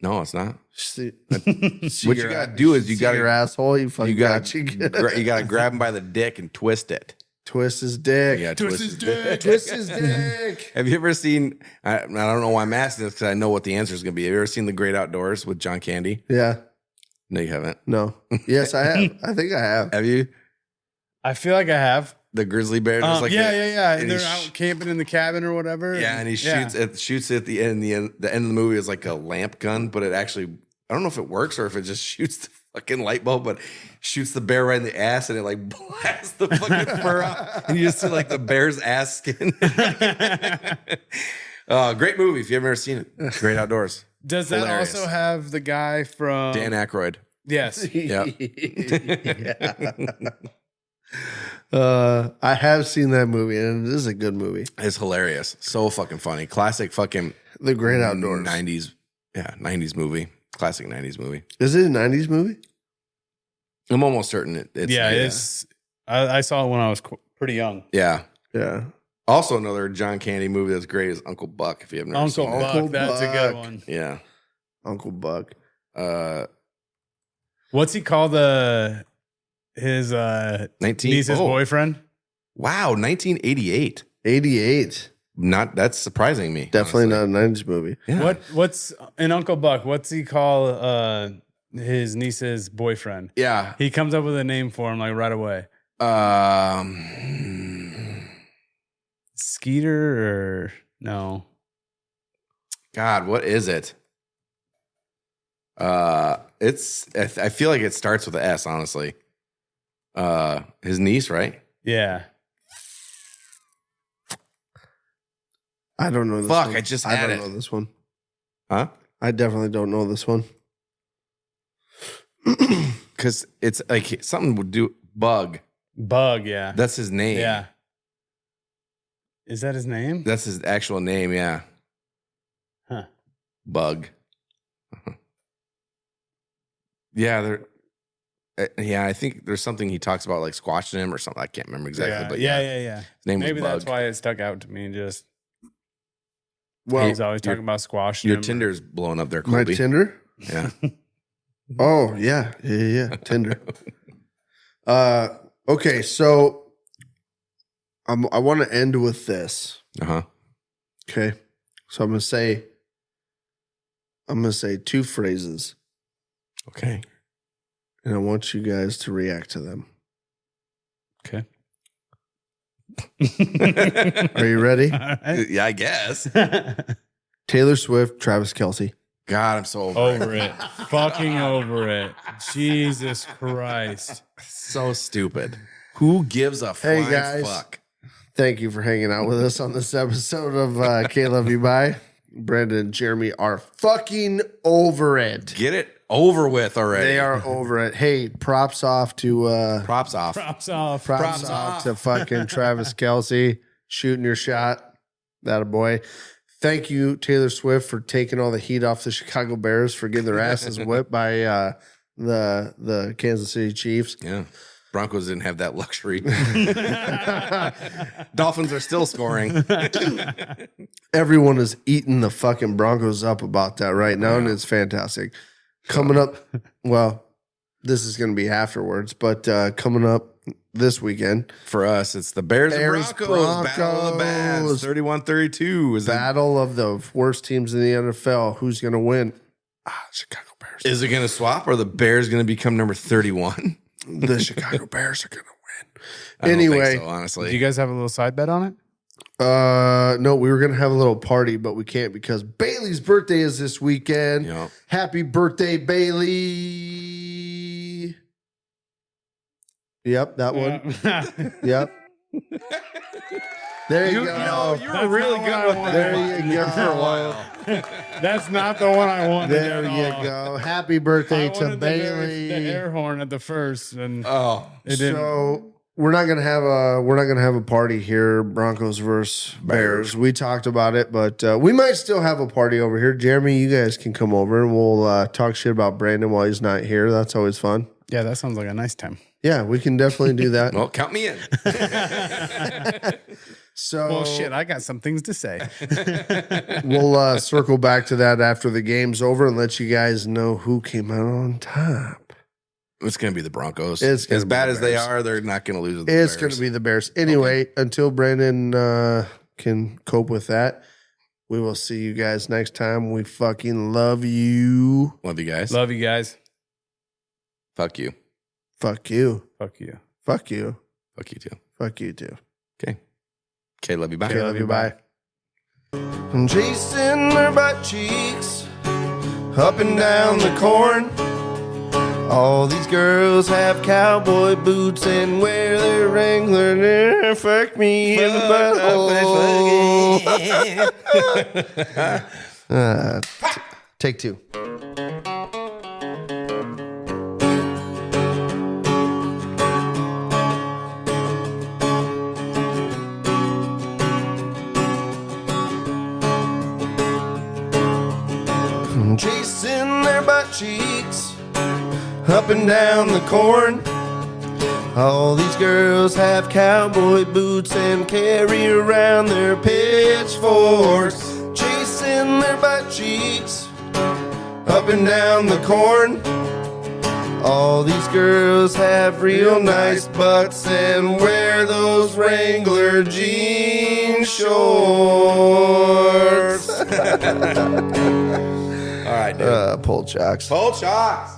No, it's not. See, What you gotta do is you got gotta your asshole. You fucking you got gotta you gotta grab him by the dick and twist it. twist his dick. Yeah, twist his dick. Twist his dick. Have you ever seen? I don't know why I'm asking this because I know what the answer is going to be. Have you ever seen The Great Outdoors with John Candy? Yeah. No, you haven't. No. Yes, I have. I think I have. Have you? I feel like I have. The grizzly bear. Just like yeah. and And they're he out camping in the cabin or whatever. Yeah, and he shoots at the end. The end of the movie is like a lamp gun, but it actually, I don't know if it works or if it just shoots the fucking light bulb, but shoots the bear right in the ass and it like blasts the fucking fur out. And you just see like the bear's ass skin. Great movie if you've ever seen it. Great Outdoors. Does Hilarious. that also have the guy from Dan Aykroyd. Yes. Yeah. I have seen that movie, and it is a good movie. It's hilarious. So fucking funny. Classic fucking The Great Outdoors. 90s. Yeah, 90s movie. Classic 90s movie. Is it a 90s movie? I'm almost certain it's It's. I saw it when I was pretty young. Yeah. Yeah. Also, another John Candy movie that's great is Uncle Buck. If you haven't ever Uncle seen Buck. Uncle That's a good Buck. one. it. Yeah. Uncle Buck. What's he called? His 19 niece's oh, boyfriend. Wow, 1988. 88. That's surprising me. Definitely honestly. not a 90s movie. Yeah. What's in Uncle Buck? What's he call his niece's boyfriend? Yeah. He comes up with a name for him like right away. Skeeter or no? God, what is it? It's. I feel like it starts with an S. Honestly. His niece, right? Yeah. I don't know this Fuck, one. I just I had don't it. know this one. Huh? I definitely don't know this one. Because it's like something would do bug. Bug. Yeah. That's his name. Yeah. Is that his name? That's his actual name. Yeah. Huh. Bug. Yeah. Yeah, I think there's something he talks about like squashing him or something. I can't remember exactly, but yeah. his name Maybe was Bug. that's why it stuck out to me. Just Well, he's always talking about squashing Your him. Tinder's blowing up there, my Colby. Tinder? Yeah. Oh, yeah. Tinder. Okay, so I want to end with this. Uh-huh. Okay. So I'm gonna say two phrases, Okay. and I want you guys to react to them. Okay. Are you ready? All right. Yeah, I guess. Taylor Swift, Travis Kelce. God, I'm so over Over it. Fucking over it. Jesus Christ. So stupid. Who gives a Hey, flying guys. fuck? Thank you for hanging out with us on this episode of KLYB. Brandon and Jeremy are fucking over it. Get it over with already. They are over it. Hey, props off to Props off. Props off. props off to fucking Travis Kelce shooting your shot. That a boy. Thank you, Taylor Swift, for taking all the heat off the Chicago Bears for getting their asses whipped by the Kansas City Chiefs. Yeah. Broncos didn't have that luxury. Dolphins are still scoring. Everyone is eating the fucking Broncos up about that right now, and it's fantastic. Coming up, well, this is going to be afterwards, but coming up this weekend, For us, it's the Bears, Bears, and Broncos. Battle of the Bads. Broncos. 31-32. battle of the worst teams in the NFL. Who's going to win? Chicago Bears. Is it going to swap or the Bears going to become number 31? The Chicago Bears are going to win. I don't think Anyway, so, honestly. Do you guys have a little side bet on it? no, we were going to have a little party, but we can't because Bailey's birthday is this weekend. You know, Happy birthday, Bailey. Yep, that one. Yep. There you You go. know, you were That's really not good what with I that. There you go. for a while. That's not the one I wanted. There at you all. go. Happy I birthday to wanted Bailey. the air horn at the first, and Oh, it didn't. So we're not gonna have a party here, Broncos versus Bears. We talked about it, but we might still have a party over here. Jeremy, you guys can come over and we'll talk shit about Brandon while he's not here. That's always fun. Yeah, that sounds like a nice time. Yeah, we can definitely do that. well, count me in. So Well, shit, I got some things to say. we'll circle back to that after the game's over and let you guys know who came out on top. It's going to be the Broncos. It's gonna As be bad the as they Bears. are, they're not going to lose. To the It's Bears. going to be the Bears. Anyway, until Brandon can cope with that, we will see you guys next time. We fucking love you. Love you guys. Love you guys. Fuck you. Fuck you. Fuck you. Fuck you. Fuck you too. Fuck you too. Okay. Okay, love you. Bye. Okay, love you. Bye. I'm chasing their butt cheeks up and down the corn. All these girls have cowboy boots and wear their Wrangler. Fuck me in the butthole. Take two. Chasing their butt cheeks up and down the corn. All these girls have cowboy boots and carry around their pitchforks. Chasing their butt cheeks up and down the corn. All these girls have real nice butts and wear those Wrangler jean shorts. All right, dude. Pull jocks. Full shots.